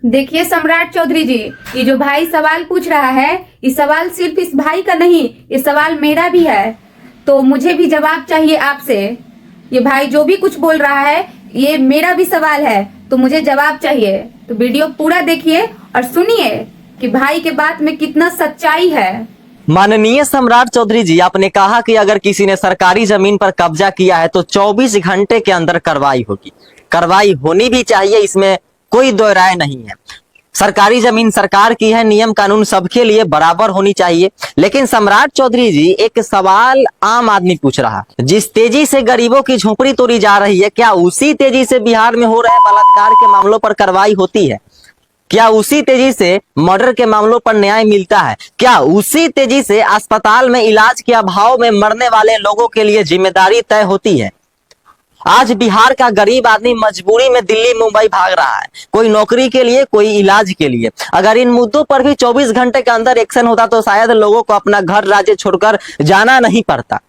देखिए सम्राट चौधरी जी, ये जो भाई सवाल पूछ रहा है, ये सवाल सिर्फ इस भाई का नहीं, ये सवाल मेरा भी है। तो मुझे भी जवाब चाहिए आपसे। ये भाई जो भी कुछ बोल रहा है, ये मेरा भी सवाल है, तो मुझे जवाब चाहिए। तो वीडियो पूरा देखिए और सुनिए कि भाई के बात में कितना सच्चाई है। माननीय सम्राट चौधरी जी, आपने कहा कि अगर किसी ने सरकारी जमीन पर कब्जा किया है तो 24 घंटे के अंदर कार्रवाई होगी। कार्रवाई होनी भी चाहिए, इसमें कोई दो राय नहीं है। सरकारी जमीन सरकार की है, नियम कानून सबके लिए बराबर होनी चाहिए। लेकिन सम्राट चौधरी जी, एक सवाल आम आदमी पूछ रहा है, जिस तेजी से गरीबों की झोपड़ी तोड़ी जा रही है, क्या उसी तेजी से बिहार में हो रहे बलात्कार के मामलों पर कार्रवाई होती है? क्या उसी तेजी से मर्डर के मामलों पर न्याय मिलता है? क्या उसी तेजी से अस्पताल में इलाज के अभाव में मरने वाले लोगों के लिए जिम्मेदारी तय होती है? आज बिहार का गरीब आदमी मजबूरी में दिल्ली मुंबई भाग रहा है, कोई नौकरी के लिए, कोई इलाज के लिए। अगर इन मुद्दों पर भी 24 घंटे के अंदर एक्शन होता तो शायद लोगों को अपना घर राज्य छोड़कर जाना नहीं पड़ता।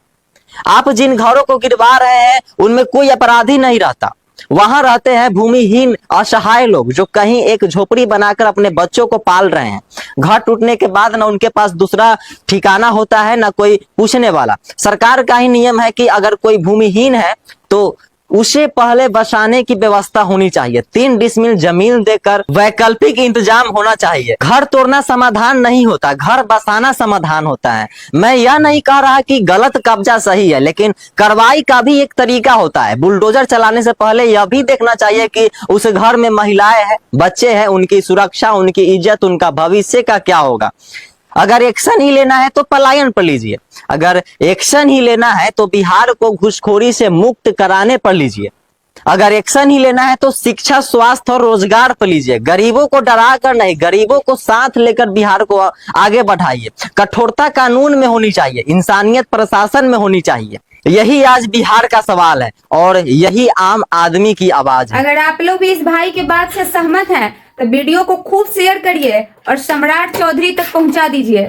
आप जिन घरों को गिरवा रहे हैं उनमें कोई अपराधी नहीं रहता, वहां रहते हैं भूमिहीन असहाय लोग जो कहीं एक झोपड़ी बनाकर अपने बच्चों को पाल रहे हैं। घर टूटने के बाद ना उनके पास दूसरा ठिकाना होता है, ना कोई पूछने वाला। सरकार का ही नियम है कि अगर कोई भूमिहीन है तो उसे पहले बसाने की व्यवस्था होनी चाहिए। 3 डिसमिल जमीन देकर वैकल्पिक इंतजाम होना चाहिए। घर तोड़ना समाधान नहीं होता, घर बसाना समाधान होता है। मैं यह नहीं कह रहा कि गलत कब्जा सही है, लेकिन कार्रवाई का भी एक तरीका होता है। बुलडोजर चलाने से पहले यह भी देखना चाहिए कि उस घर में महिलाएं हैं, बच्चे हैं, उनकी सुरक्षा, उनकी इज्जत, उनका भविष्य का क्या होगा। अगर एक्शन ही लेना है तो पलायन पर लीजिए, अगर एक्शन ही लेना है तो बिहार को घूसखोरी से मुक्त कराने पर लीजिए, अगर एक्शन ही लेना है तो शिक्षा, स्वास्थ्य और रोजगार पर लीजिए। गरीबों को डरा कर नहीं, गरीबों को साथ लेकर बिहार को आगे बढ़ाइए। कठोरता कानून में होनी चाहिए, इंसानियत प्रशासन में होनी चाहिए। यही आज बिहार का सवाल है और यही आम आदमी की आवाज है। अगर आप लोग भी इस भाई के बात से सहमत हैं तो वीडियो को खूब शेयर करिए और सम्राट चौधरी तक पहुंचा दीजिए।